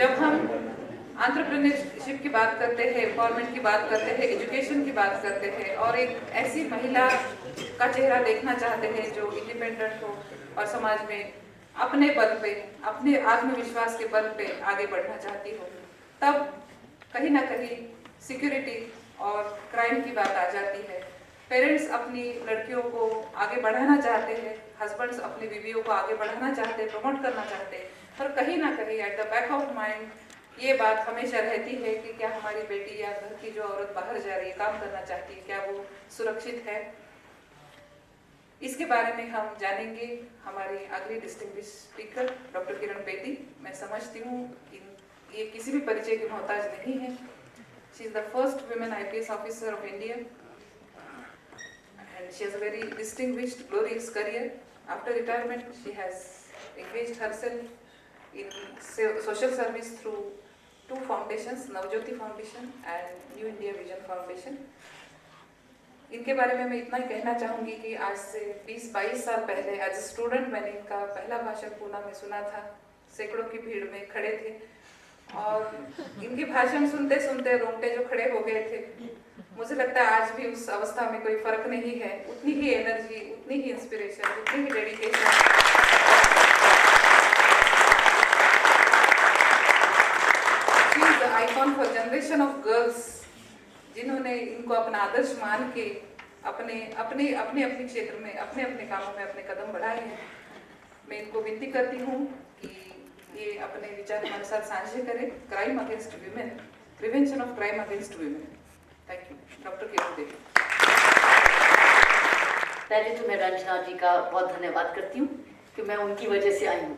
जब हम एंटरप्रेन्योरशिप की बात करते हैं, एम्पावरमेंट की बात करते हैं, एजुकेशन की बात करते हैं और एक ऐसी महिला का चेहरा देखना चाहते हैं जो इंडिपेंडेंट हो और समाज में अपने बल पे, अपने आत्मविश्वास के बल पे आगे बढ़ना चाहती हो, तब कहीं ना कहीं सिक्योरिटी और क्राइम की बात आ जाती है। पेरेंट्स अपनी लड़कियों को आगे बढ़ाना चाहते हैं, हस्बैंड्स अपनी बीवियों को आगे बढ़ाना चाहते हैं, प्रमोट करना चाहते हैं, पर कहीं ना कहीं at the back of mind ये बात हमेशा रहती है कि क्या हमारी बेटी या घर की जो औरत बाहर जा रही है, काम करना चाहती है, क्या वो सुरक्षित है। इसके बारे में हम जानेंगे हमारी अगली distinguish speaker doctor Kiran Bedi. मैं समझती हूँ ये किसी भी परिचय की मोहताज नहीं है। She is the first women IPS officer of India and she has a very distinguished, glorious career. After retirement, she has engaged herself in social service through two foundations, Navjyoti Foundation and New India Vision Foundation. इनके बारे में मैं इतना ही कहना चाहूँगी कि आज से 20-22 साल पहले एज ए स्टूडेंट मैंने इनका पहला भाषण पूना में सुना था। सैकड़ों की भीड़ में खड़े थे और इनके भाषण सुनते सुनते रोंगटे जो खड़े हो गए थे। मुझे लगता है आज भी उस अवस्था में कोई फर्क नहीं है। उतनी ही एनर्जी, उतनी ही इंस्पिरेशन, उतनी ही dedication. She is the icon for generation of girls जिन्होंने इनको अपना आदर्श मान के अपने क्षेत्र में, अपने कामों में अपने कदम बढ़ाए हैं। मैं इनको विनती करती हूँ कि ये अपने विचार हमारे साथ साझे करें। Crime against women, prevention of crime against women. Thank you. Doctor Kiran Bedi. पहले तो मैं रंजना जी का बहुत धन्यवाद करती हूँ कि मैं उनकी वजह से आई हूँ,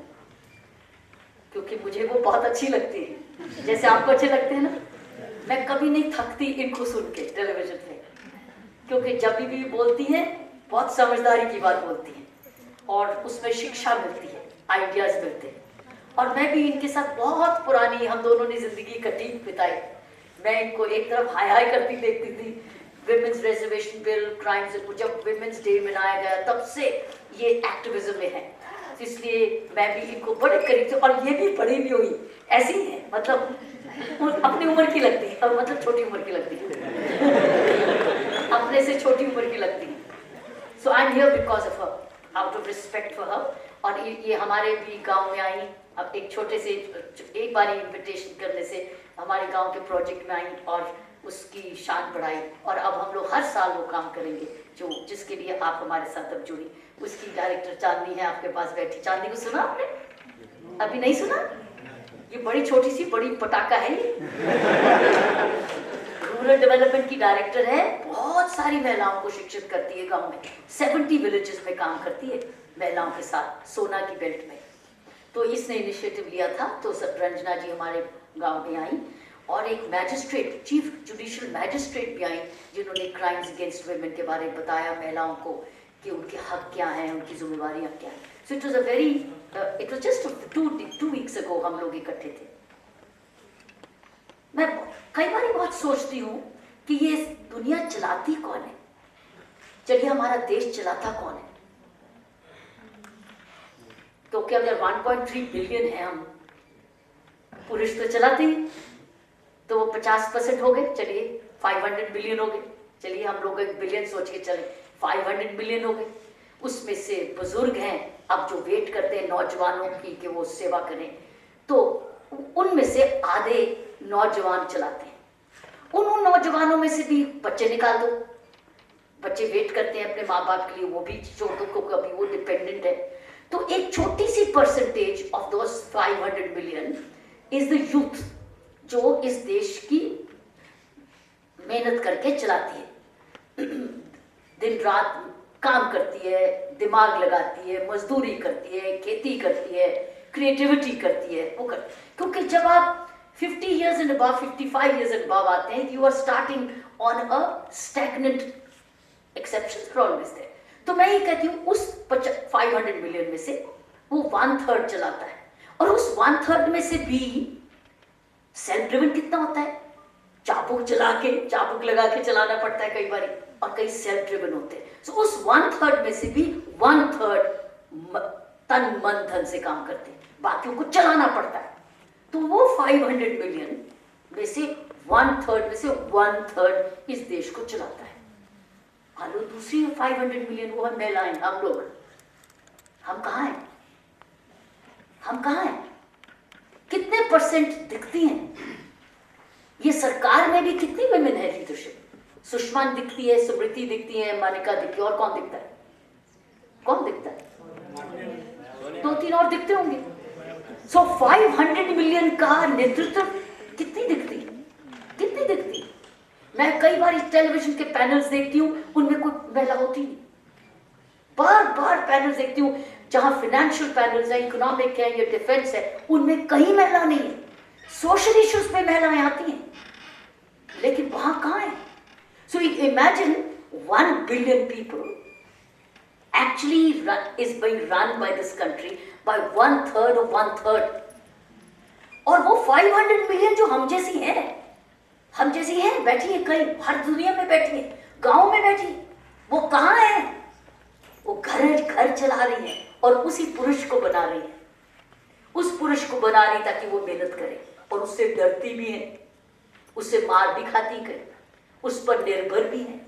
क्योंकि मुझे वो बहुत अच्छी लगती है, जैसे आपको अच्छे लगते हैं ना। मैं कभी नहीं थकती इनको सुन के टेलीविजन पे, क्योंकि जब भी बोलती है बहुत समझदारी की बात बोलती है और उसमें शिक्षा मिलती है, आइडियाज मिलते हैं। और मैं भी इनके साथ बहुत पुरानी, हम दोनों ने जिंदगी इकट्ठी बिताई। मैं इनको एक तरफ हाय हाय करती देखती थी, विमेंस रिजर्वेशन बिल, क्राइम्स, जब विमेंस डे मनाया गया तब से ये एक्टिविज्म में है, इसलिए मैं भी इनको बड़े करीब से, और ये भी बड़ी भी हुई ऐसी ही है, मतलब अपनी उम्र की लगती है, और मतलब छोटी उम्र की लगती है अपने से छोटी उम्र की लगती है। So I am here because of her, out of respect for her. और ये हमारे भी गांव में आई, अब एक छोटे से एक बार इन्विटेशन करने से हमारे गांव के प्रोजेक्ट में आई और उसकी शान बढ़ाई। और अब हम लोग हर साल वो काम करेंगे जो जिसके लिए आप हमारे साथ अब जुड़ी। उसकी डायरेक्टर चांदनी है आपके पास बैठी। चांदनी को सुना आपने? अभी नहीं सुना? ये बड़ी छोटी सी बड़ी पटाखा है ये। रूरल डेवलपमेंट की डायरेक्टर है, बहुत सारी महिलाओं को शिक्षित करती है गांव में, 70 विलेजेस में काम करती है महिलाओं के साथ, सोना की बेल्ट में। तो इसने इनिशिएटिव लिया था, तो रंजना जी हमारे गांव में आई और एक मैजिस्ट्रेट, चीफ जुडिशियल मैजिस्ट्रेट भी आई, जिन्होंने क्राइम्स अगेंस्ट वुमेन के बारे में बताया महिलाओं को कि उनके हक क्या हैं, उनकी जिम्मेवारियां क्या हैं। So it was a very, it was just 2 weeks ago हम लोग इकट्ठे थे। मैं कई बार बहुत सोचती हूँ कि ये दुनिया चलाती कौन है? चलिए हमारा देश चलाता कौन है? तो क्या अगर 1.3 बिलियन है हम, पुरुष तो चलाते हैं, तो वो 50% हो गए, चलिए 500 बिलियन हो गए, चलिए हम लोग 1 बिलियन सोच के चले, 500 बिलियन हो गए। उसमें से बुजुर्ग हैं अब जो वेट करते हैं नौजवानों की कि वो सेवा करें, तो उनमें से आधे नौजवान चलाते हैं। उन नौजवानों में से भी बच्चे निकाल दो, बच्चे वेट करते हैं अपने माँ बाप के लिए, वो भी छोड़ दो क्योंकि अभी वो डिपेंडेंट है। तो एक छोटी सी percentage of those 500 billion is the youth, जो इस देश की मेहनत करके चलाती है, दिन रात काम करती है, दिमाग लगाती है, मजदूरी करती है, खेती करती है, क्रिएटिविटी करती है, वो करती है। क्योंकि जब आप 50 years and above, 55 years and above आते हैं, you are starting on a stagnant, exceptions are always there। तो मैं ये कहती हूँ उस 500 मिलियन में से वो 1/3 चलाता है, और उस 1/3 में से भी सेल्फ ड्रिवन कितना होता है? चाबुक लगा के चलाना पड़ता है कई बार, और कई सेल्फ ड्रिवन होते हैं। So, उस 1/3 में से भी 1/3 तन मन धन से काम करते हैं, बाकियों को चलाना पड़ता है। तो वो 500 मिलियन में से 1/3 में से 1/3 इस देश को चलाता है। और दूसरी 500 मिलियन वो है महिलाएं, हम लोग। हम कहाँ हैं? हम कहाँ हैं? कितने परसेंट दिखती हैं? ये सरकार में भी कितनी वुमेन है लीडरशिप? सुषमा दिखती है, स्मृति दिखती है, मानिका दिखती है, और कौन दिखता है? कौन दिखता है? 2-3 और दिखते होंगे। सो 500 मिलियन का नेतृत्व कितनी दिखती है? कितनी दिखती है? मैं कई बार इस टेलीविजन के पैनल्स देखती हूँ, उनमें कोई महिला होती नहीं। बार बार पैनल्स देखती हूँ, जहां फाइनेंशियल पैनल्स है, इकोनॉमिक है या डिफेंस है, उनमें कहीं महिला नहीं है। सोशल इश्यूज पे महिलाएं आती हैं, लेकिन वहां कहां है? So imagine 1 billion people actually is being run by this country by 1/3 of 1/3. और वो 500 मिलियन जो हम जैसी हैं, बैठी है कहीं, हर दुनिया में बैठी है, गांव में बैठी है, वो कहां है? वो घर चला रही है और उसी पुरुष को बना रही है, उस पुरुष को बना रही ताकि वो मेहनत करे, और उससे डरती भी है, उससे मार भी खाती है, उस पर निर्भर भी है।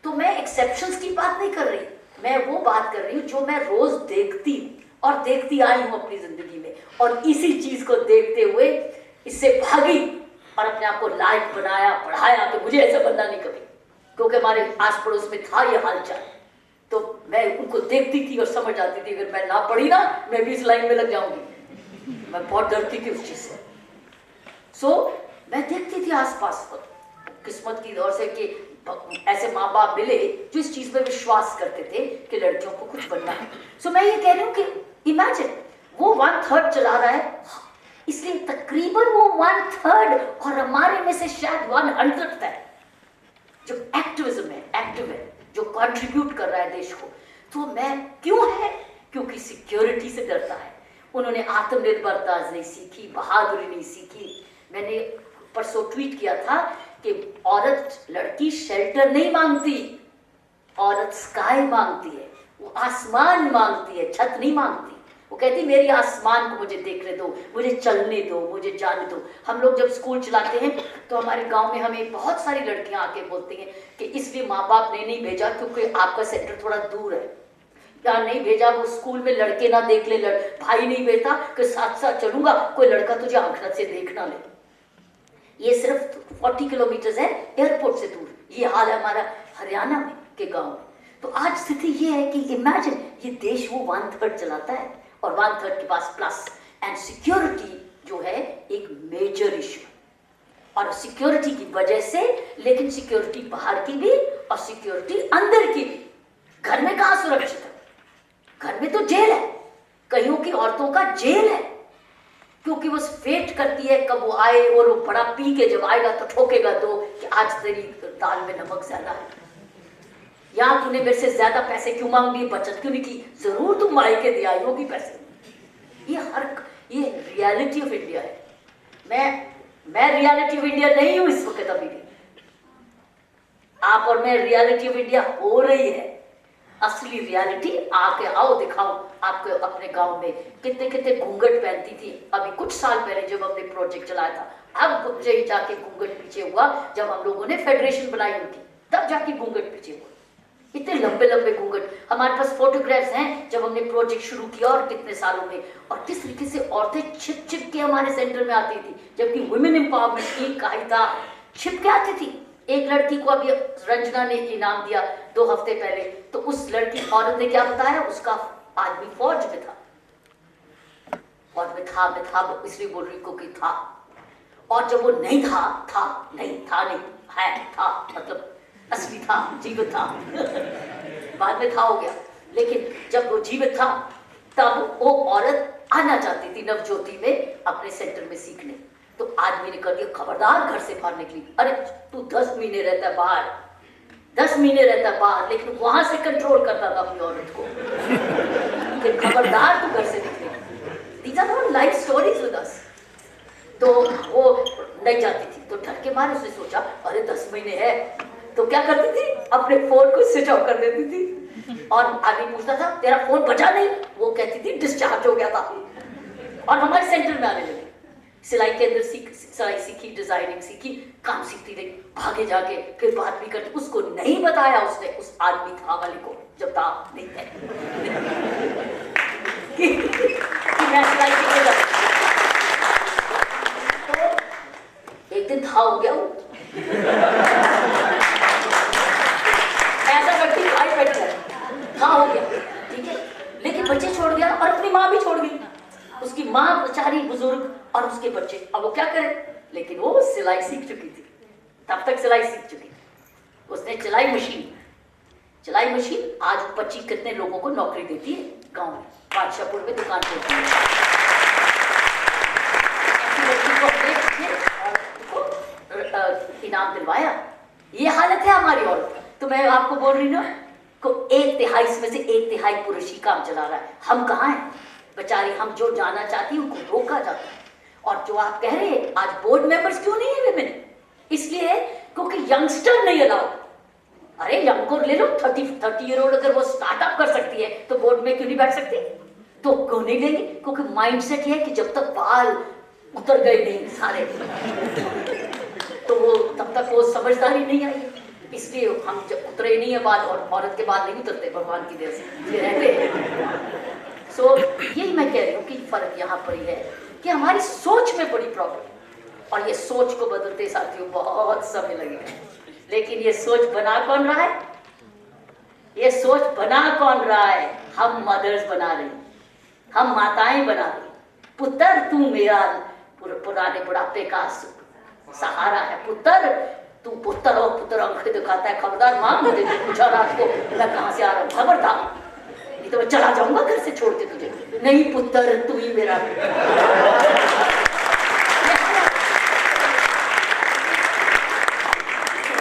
तो मैं एक्सेप्शंस की बात नहीं कर रही, मैं वो बात कर रही हूँ जो मैं रोज देखती हूँ और देखती आई हूँ अपनी जिंदगी में, और इसी चीज को देखते हुए इससे भागी और अपने आप को लायक बनाया, पढ़ाया कि मुझे ऐसा बनना नहीं कभी, क्योंकि हमारे आस पड़ोस में था ये हालचाल। तो मैं उनको देखती थी और समझ आती थी, अगर मैं ना पढ़ी ना, मैं भी इस लाइन में लग जाऊंगी। मैं बहुत डरती थी उस चीज से। सो मैं देखती थी आसपास को, किस्मत की दौर से कि ऐसे माँ बाप मिले जो इस चीज में विश्वास करते थे कि लड़कियों को कुछ बनना है। सो मैं ये कह रही हूँ कि इमेजिन वो 1/3 चला रहा है, इसलिए तकरीबन वो 1/3 और हमारे में से शायद 100th है जो एक्टिविज्म है, एक्टिव है, जो कंट्रीब्यूट कर रहा है देश को। तो मैं क्यों है? क्योंकि सिक्योरिटी से डरता है। उन्होंने आत्मनिर्भरता नहीं सीखी, बहादुरी नहीं सीखी। मैंने परसों ट्वीट किया था कि औरत, लड़की शेल्टर नहीं मांगती, औरत स्काई मांगती है, वो आसमान मांगती है, छत नहीं मांगती। वो कहती मेरी आसमान को मुझे देखने दो, मुझे चलने दो, मुझे जाने दो। हम लोग जब स्कूल चलाते हैं तो हमारे गांव में हमें बहुत सारी लड़कियां आके बोलती हैं कि इसलिए माँ बाप ने नहीं भेजा क्योंकि आपका सेंटर थोड़ा दूर है, या नहीं भेजा वो स्कूल में लड़के ना देख ले, भाई नहीं भेजता कि साथ साथ चलूंगा, कोई लड़का तुझे आंखना से देख ना ले। ये सिर्फ 40 किलोमीटर है एयरपोर्ट से दूर। ये हाल है हमारा हरियाणा में के गांव में। तो आज स्थिति ये है कि इमेजिन ये देश वो 1/3 चलाता है और 1/3 के पास प्लस, एंड सिक्योरिटी जो है एक मेजर इशू, और सिक्योरिटी की वजह से, लेकिन सिक्योरिटी बाहर की भी और सिक्योरिटी अंदर की भी। घर में कहाँ सुरक्षित है? घर में तो जेल है, कईयों की औरतों का जेल है, क्योंकि वो वेट करती है कब वो आए, और वो बड़ा पी के जब आएगा तो ठोकेगा तो कि आज तेरी दाल में नमक ज्यादा है, या तूने मेरे से ज्यादा पैसे क्यों मांग लिए, बचत क्यों नहीं की, जरूर तुम मायके दे आई होगी पैसे। ये रियलिटी ऑफ इंडिया है। मैं रियलिटी ऑफ इंडिया नहीं हूं इस वक्त अभी भी। आप और मैं रियलिटी ऑफ इंडिया हो रही है। असली रियलिटी आके आओ, दिखाओ आपको अपने गांव में कितने कितने घूंघट पहनती थी अभी कुछ साल पहले जब हमने प्रोजेक्ट चलाया था। अब मुझे जाके घूंघट पीछे हुआ जब हम लोगों ने फेडरेशन बनाई हुई थी, तब जाके घूंघट पीछे हुआ। इतने लंबे लंबे घूंघट, हमारे पास फोटोग्राफ्स हैं जब हमने प्रोजेक्ट शुरू किया और कितने सालों में, और किस तरीके से औरतें छिप छिप के हमारे सेंटर में आती थी, जबकि वुमेन एम्पावरमेंट की कहा था, छिप के आती थी। एक लड़की को अभी रंजना ने इनाम दिया 2 हफ्ते पहले, तो उस लड़की औरत ने क्या बताया, उसका आदमी फौज में था, फौज में था, मैं था इसलिए बोल रही क्योंकि था, और जब वो नहीं था नहीं है, था मतलब असली था, जीवित था बाद में था हो गया, लेकिन जब वो जीवित था तब वो औरत आना चाहती थी नवज्योति में अपने सेंटर में सीखने। तो आदमी ने कर दिया खबरदार घर से बाहर निकली, अरे तू 10 महीने रहता है बाहर, 10 महीने रहता है बाहर, लेकिन वहां से कंट्रोल करता था अपनी औरत को कि खबरदार तू घर से निकले। These are not life stories with us। तो वो नहीं जाती थी, तो डर के मारे उसने सोचा अरे 10 महीने है, तो क्या करती थी, अपने फोन को स्विच ऑफ कर देती थी, और आदमी पूछता था तेरा फोन बजा नहीं, वो कहती थी डिस्चार्ज हो गया था, और हमारे सेंटर में आने लगी। सिलाई के अंदर सिलाई सीखी, डिजाइनिंग सीखी, काम सीखती रही, भागे जाके फिर बात भी करती। उसको नहीं बताया उसने, उस आदमी था वाले को, जब था नहीं है कि मैं सिलाई सीखने जाती। तो एक दिन था हो गया वो ऐसा करती भाई बैठ गया, था हो गया, ठीक है। लेकिन बच्चे छोड़ गया और अपनी माँ भी छोड़ गई, उसकी माँ बेचारी बुजुर्ग और उसके बच्चे, अब वो क्या करे। लेकिन वो सिलाई सीख चुकी थी, तब तक सिलाई सीख चुकी थी। उसने चलाई मशीन आज 25 कितने लोगों को नौकरी देती है गांव में, बादशाहपुर में दुकान देती है। इनाम दिलवाया। ये हालत है हमारी औरत। तो मैं आपको बोल रही हूँ को 1/3 इसमें से 1/3 पुरुष ही काम चला रहा है। हम कहाँ हैं बेचारी, हम जो जाना चाहती हैं उनको रोका जाता है। और जो आप कह रहे हैं आज बोर्ड मेंबर्स क्यों नहीं है विमेन, इसलिए क्योंकि यंगस्टर नहीं अलाउड। अरे यंग को ले लो, 30 ईयर ओल्ड अगर वो स्टार्टअप कर सकती है तो बोर्ड में क्यों नहीं बैठ सकती। तो क्यों नहीं लेंगे, क्योंकि माइंडसेट ये है कि जब तक बाल उतर गए नहीं सारे तो वो तब तक वो समझदारी नहीं आई। इसलिए हम जब उतरे नहीं है बाल, और औरत के बाल नहीं उतरते भगवान की देर से, ये रहते हैं। सो यही मैं कह रही हूँ कि फर्क यहाँ पर ही है कि हमारी सोच में बड़ी प्रॉब्लम, और ये सोच को बदलते साथियों बहुत समय लगेगा। लेकिन ये सोच बना कौन रहा है, ये सोच बना कौन रहा है, हम मदर्स बना रही, हम माताएं बना रही। पुत्र तू मेरा पुराने बुढ़ापे का सहारा है, पुत्र तू पुत्र और पुत्र आंखें दिखाता है, खबरदार मां मुझे पूछा रात को मैं कहां से आ रहा हूं, खबरदार नहीं तो मैं चला जाऊंगा घर से छोड़ के तुझे। नहीं पुत्र तू ही मेरा।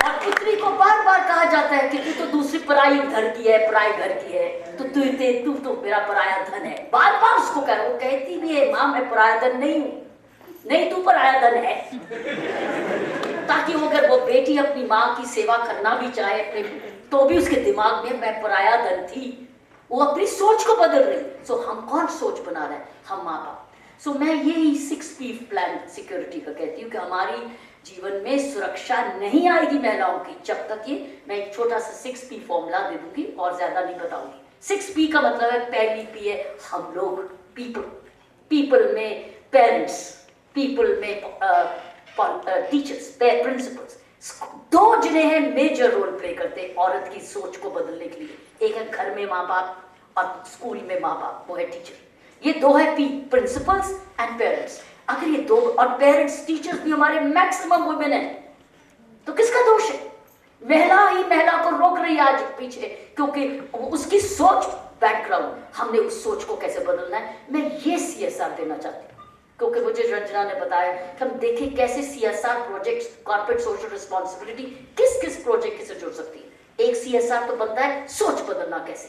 और पुत्री को बार बार कहा जाता है कि तू तो दूसरी पराई घर की है, पराई घर की है, तो तू तो मेरा पराया धन है। बार बार उसको कह रहा, वो कहती भी है मां मैं पराया धन नहीं हूं, नहीं तू पराया धन है। ताकि वो अगर वो बेटी अपनी माँ की सेवा करना भी चाहे अपने, तो भी उसके दिमाग में मैं पराया धन थी, वो अपनी सोच को बदल रही। सो हम कौन सोच बना रहे हैं, हम माँ बाप। सो मैं यही 6P प्लान सिक्योरिटी का कहती हूँ कि हमारी जीवन में सुरक्षा नहीं आएगी महिलाओं की जब तक ये, मैं एक छोटा सा 6P फॉर्मूला दे दूंगी और ज्यादा नहीं बताऊंगी। 6P का मतलब है, पहली P है हम लोग, पीपल में पेरेंट्स, पीपल में टीचर्स, प्रिंसिपल्स। दो जिन्हें हैं मेजर रोल प्ले करते हैं औरत की सोच को बदलने के लिए। एक है घर में माँ बाप और स्कूल में माँ बाप, वो है टीचर। ये दो है प्रिंसिपल्स एंड पेरेंट्स। अगर ये दो, और पेरेंट्स टीचर्स भी हमारे मैक्सिमम वुमेन है, तो किसका दोष है? महिला ही महिला को रोक रही है आज पीछे, क्योंकि उसकी सोच बैकग्राउंड, हमने उस सोच को कैसे बदलना है। मैं ये CSR देना चाहती हूँ, क्योंकि मुझे रंजना ने बताया कि हम देखें कैसे CSR projects, corporate social responsibility, किस किस प्रोजेक्ट से जुड़ सकती है। एक CSR तो बनता है सोच बदलना कैसे,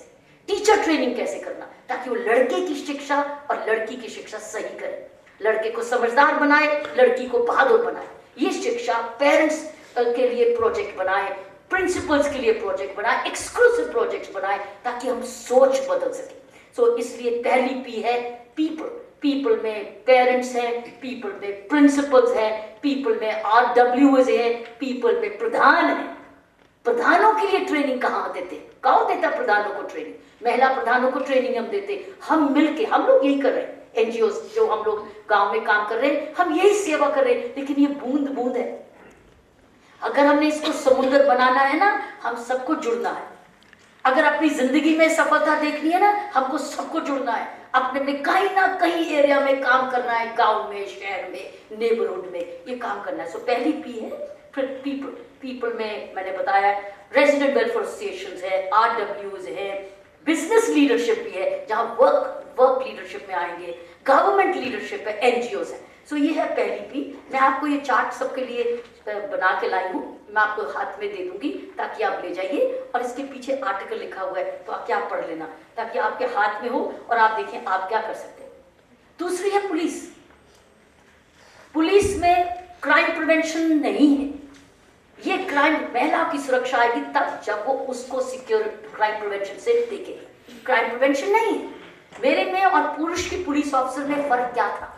टीचर ट्रेनिंग कैसे करना, ताकि वो लड़के की शिक्षा और लड़की की शिक्षा सही करे, लड़के को समझदार बनाए, लड़की को बहादुर बनाए। ये शिक्षा पेरेंट्स के लिए प्रोजेक्ट बनाए, प्रिंसिपल्स के लिए प्रोजेक्ट बनाए, एक्सक्लूसिव प्रोजेक्ट्स बनाए, ताकि हम सोच बदल सके। सो इसलिए पहली P है पीपल में पेरेंट्स हैं, पीपल में प्रिंसिपल्स हैं, पीपल में RWs हैं, पीपल में प्रधान हैं। प्रधानों के लिए ट्रेनिंग कहाँ देते, कौन देता प्रधानों को ट्रेनिंग? महिला प्रधानों को ट्रेनिंग हम देते, हम मिलके, हम लोग यही कर रहे हैं। NGOs जो हम लोग गांव में काम कर रहे हैं, हम यही सेवा कर रहे हैं। लेकिन ये बूंद बूंद है, अगर हमने इसको समुद्र बनाना है ना, हम सबको जुड़ना है। अगर अपनी जिंदगी में सफलता देखनी है ना, हमको सबको जुड़ना है, अपने में कहीं ना कहीं एरिया में काम करना है, गांव में, शहर में, नेबरहुड में, ये काम करना है। सो पहली P है फिर पीपल में मैंने बताया रेजिडेंट वेलफेयर एसोसिएशंस है, RWs है, बिजनेस लीडरशिप भी है, जहां वर्क लीडरशिप में आएंगे, गवर्नमेंट लीडरशिप है, NGOs है। सो ये है पहली P। मैं आपको ये चार्ट सबके लिए बना के लाई हूँ, मैं आपको हाथ में दे दूंगी ताकि आप ले जाइए, और इसके पीछे आर्टिकल लिखा हुआ है तो आप क्या पढ़ लेना, ताकि आपके हाथ में हो और आप देखें आप क्या कर सकते हैं। दूसरी है पुलिस में क्राइम प्रिवेंशन नहीं है। ये क्राइम, महिला की सुरक्षा आएगी तब जब वो उसको सिक्योर क्राइम प्रिवेंशन से देखेगी। क्राइम प्रिवेंशन नहीं है। मेरे में और पुरुष की पुलिस ऑफिसर में फर्क क्या था,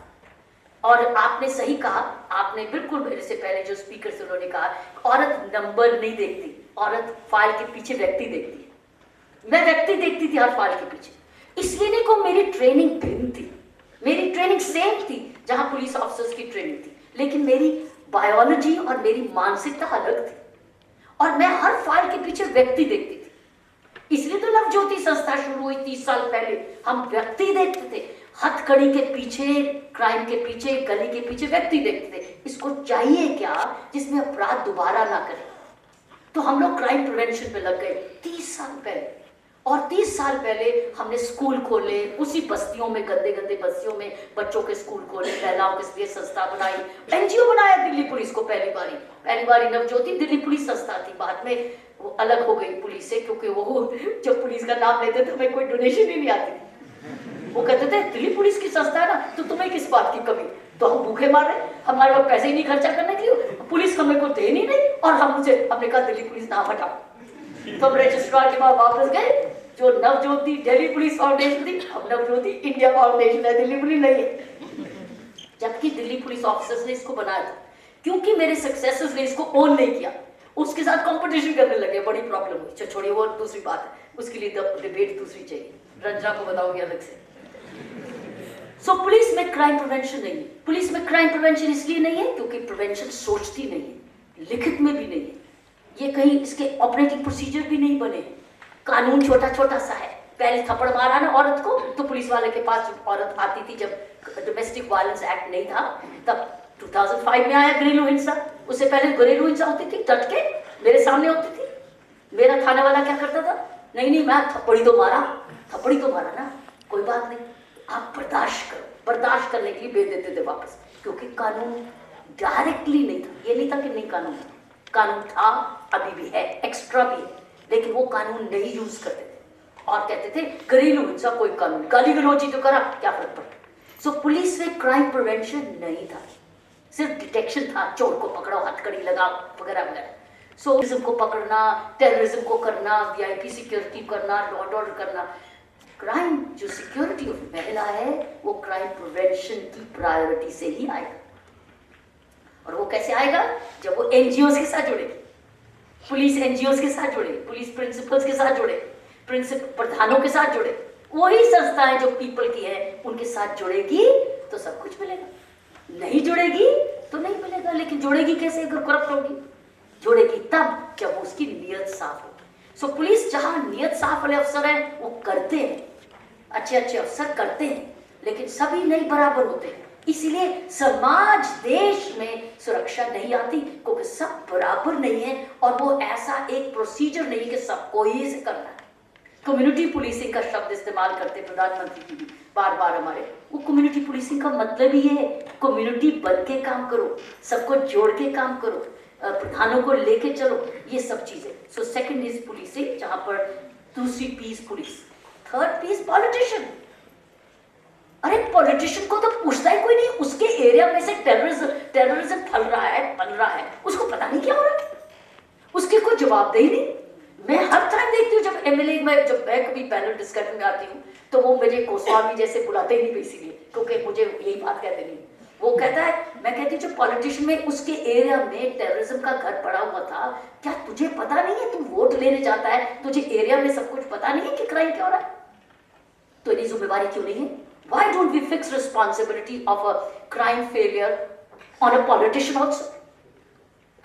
और आपने सही कहा, आपने बिल्कुल मेरे से पहले जो स्पीकर से उन्होंने कहा, औरत नंबर नहीं देखती, औरत फाइल के पीछे व्यक्ति देखती है। मैं व्यक्ति देखती थी हर फाइल के पीछे, इसलिए नहीं को मेरी ट्रेनिंग भिन्न थी, मेरी ट्रेनिंग सेम थी जहां पुलिस ऑफिसर्स की ट्रेनिंग थी, लेकिन मेरी बायोलॉजी और मेरी मानसिकता अलग थी और मैं हर फाइल के पीछे व्यक्ति देखती थी। इसलिए तो नवज्योति संस्था शुरू हुई 30 साल पहले। हम व्यक्ति देखते थे, हथकड़ी के पीछे, क्राइम के पीछे, गली के पीछे व्यक्ति देखते थे। इसको चाहिए क्या जिसमें अपराध दोबारा ना करें। तो हम लोग क्राइम प्रिवेंशन पे लग गए 30 साल पहले, और 30 साल पहले हमने स्कूल खोले, उसी बस्तियों में, गंदे गंदे बस्तियों में बच्चों के स्कूल खोले, महिलाओं के लिए संस्था बनाई, एनजीओ बनाया दिल्ली पुलिस को। पहली बारी नवज्योति दिल्ली पुलिस संस्था थी, बाद में वो अलग हो गई पुलिस से, क्योंकि वो जब पुलिस का नाम लेते थे हमें कोई डोनेशन ही नहीं आती थी। वो कहते थे दिल्ली पुलिस की संस्था है ना, तो तुम्हें किस बात की कमी, तो हम भूखे मार रहे, हमारे पास पैसे ही नहीं खर्चा करने के लिए, पुलिस हमें को दे नहीं, और हमने कहा दिल्ली पुलिस नाम हटाओ। तो हम रजिस्ट्रार के बाद वापस गए, जो नवज्योति दिल्ली पुलिस फाउंडेशन थी, अब नवज्योति इंडिया फाउंडेशन है, दिल्ली पुलिस नहीं है। जबकि दिल्ली पुलिस ऑफिसर्स ने इसको बनाया था, क्योंकि मेरे सक्सेसर्स ने इसको ओन नहीं किया, उसके साथ कंपटीशन करने लगे, बड़ी प्रॉब्लम हुई। छोड़िए, वो दूसरी बात है, उसके लिए डिबेट दूसरी चाहिए, रंजना को बताऊंगी अलग से। सो पुलिस में क्राइम प्रिवेंशन नहीं है। पुलिस में क्राइम प्रिवेंशन इसलिए नहीं है क्योंकि प्रिवेंशन सोचती नहीं है, लिखित में भी नहीं है, ये कहीं इसके ऑपरेटिंग प्रोसीजर भी नहीं बने। कानून छोटा छोटा सा है। पहले थप्पड़ मारा ना औरत को, तो पुलिस वाले के पास औरत आती थी, जब डोमेस्टिक वायलेंस एक्ट नहीं था तब 2005 में आया घरेलू हिंसा। उससे पहले घरेलू हिंसा होती थी, डट के मेरे सामने होती थी। मेरा थाने वाला क्या करता था, नहीं मैं थप्पड़ी तो मारा ना, कोई बात नहीं, आप बर्दाश्त करो। बर्दाश्त करने के लिए भेज देते थे वापस, क्योंकि कानून डायरेक्टली नहीं था। ये नहीं था कि नहीं कानून था, अभी भी है, एक्स्ट्रा भी है, लेकिन वो कानून नहीं यूज करते थे और कहते थे घरेलू हिंसा कोई कानून, गाली गलौजी तो करा, क्या फर्क पड़ता। सो पुलिस में क्राइम प्रिवेंशन नहीं था, सिर्फ डिटेक्शन था, चोर को पकड़ो, हथकड़ी लगाओ, वगैरह वगैरह। सो टेररिज्म को पकड़ना, टेररिज्म को करना, वीआईपी सिक्योरिटी करना, लॉ एंड ऑर्डर करना। क्राइम जो सिक्योरिटी ऑफ महिला है, वो क्राइम प्रिवेंशन की प्रायोरिटी से ही आएगा। और वो कैसे आएगा, जब वो एनजीओ के साथ जुड़ेगी, पुलिस एनजीओ के साथ जुड़े, पुलिस प्रिंसिपल्स के साथ जुड़े, प्रधानों के साथ जुड़े, वही संस्थाएं जो पीपल की है उनके साथ जुड़ेगी तो सब कुछ मिलेगा। नहीं जुड़ेगी तो नहीं मिलेगा। लेकिन जुड़ेगी कैसे अगर करप्ट होगी? जुड़ेगी तब जब उसकी नीयत साफ हो। सो पुलिस जहां नीयत साफ वाले अफसर हैं वो करते हैं, अच्छे अफसर करते हैं, लेकिन सभी नहीं बराबर होते हैं। इसीलिए समाज देश में सुरक्षा नहीं आती, क्योंकि सब बराबर नहीं है और वो ऐसा एक प्रोसीजर नहीं कि सबको ही इसे करना है। कम्युनिटी पुलिसिंग का शब्द इस्तेमाल करते प्रधानमंत्री जी भी बार बार हमारे। वो कम्युनिटी पुलिसिंग का मतलब ही है कम्युनिटी बन के काम करो, सबको जोड़ के काम करो, प्रधानों को लेके चलो, ये सब चीजें। सो सेकंड इज पुलिसिंग, जहां पर दूसरी piece police, third piece politician. अरे पॉलिटिशियन को तो पूछता ही कोई नहीं, उसके एरिया में से टेररिज्म फैल रहा है, उसको पता नहीं क्या हो रहा है, उसके कोई जवाबदेही नहीं। मैं हर टाइम देखती हूँ जब एमएलए में, जब मैं कभी पैनल डिस्कशन में आती हूँ तो वो मुझे गोस्वामी जैसे बुलाते ही नहीं बेसिकली, क्योंकि मुझे यही बात कहते नहीं। वो कहता है, मैं कहती हूँ जो पॉलिटिशियन में उसके एरिया में टेररिज्म का घर पड़ा हुआ था, क्या तुझे पता नहीं है? तू वोट लेने जाता है, तुझे एरिया में सब कुछ पता नहीं है कि क्राइम क्या हो रहा है? तो इतनी जिम्मेवारी क्यों नहीं है? Why don't we fix responsibility of a crime failure on a politician also?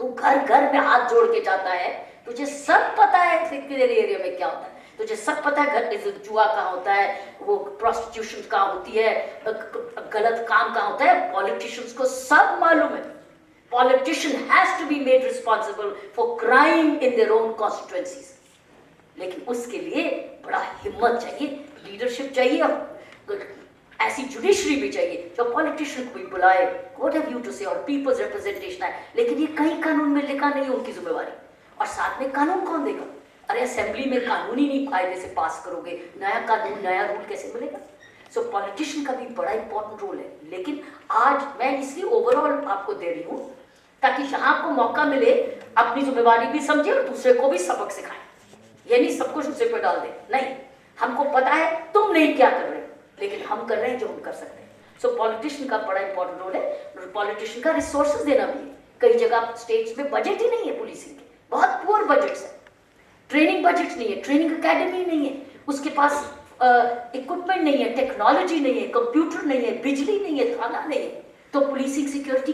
तू घर घर में हाथ जोड़ के जाता है, तुझे सब पता है कि तेरे एरिया में क्या होता है, तुझे सब पता है घर जुआ कहाँ होता है, वो प्रोस्टिट्यूशन कहाँ होती है, गलत काम कहाँ होता है, पॉलिटिशियंस को सब मालूम है। Politician has to be made responsible for crime in their own constituencies. लेकिन उसके लिए बड़ा हिम्मत चाहिए, लीडरशिप चाहिए, ऐसी जुडिशरी भी चाहिए जो पॉलिटिशियन को भी बुलाए, व्हाट हैव यू टू से, और पीपल्स रिप्रेजेंटेशन है। लेकिन ये कहीं कानून में लिखा नहीं है उनकी जिम्मेवारी। और साथ में कानून कौन देगा? अरे असेंबली में कानून ही नहीं कायदे से पास करोगे, नया कानून नया रूल कैसे मिलेगा? सो पॉलिटिशियन का भी बड़ा इंपॉर्टेंट रोल है। लेकिन आज मैं इसलिए ओवरऑल आपको दे रही हूँ ताकि जहां आपको मौका मिले अपनी जिम्मेवारी भी समझे और दूसरे को भी सबक सिखाए। ये नहीं सब कुछ उसे पे डाल दे, नहीं, हमको पता है तुम नहीं क्या कर रहे, लेकिन हम कर रहे हैं जो हम कर सकते हैं। सो पॉलिटिशियन का बड़ा इंपॉर्टेंट रोल है, और पॉलिटिशियन का रिसोर्सेज देना भी है। कई जगह स्टेट्स में बजट ही नहीं है पुलिसिंग के, बहुत पुअर बजट्स है, ट्रेनिंग बजट नहीं है, ट्रेनिंग अकेडमी नहीं है, उसके पास इक्विपमेंट नहीं है, टेक्नोलॉजी नहीं है, कंप्यूटर नहीं है, बिजली नहीं है, थाना नहीं है, तो पुलिसिंग सिक्योरिटी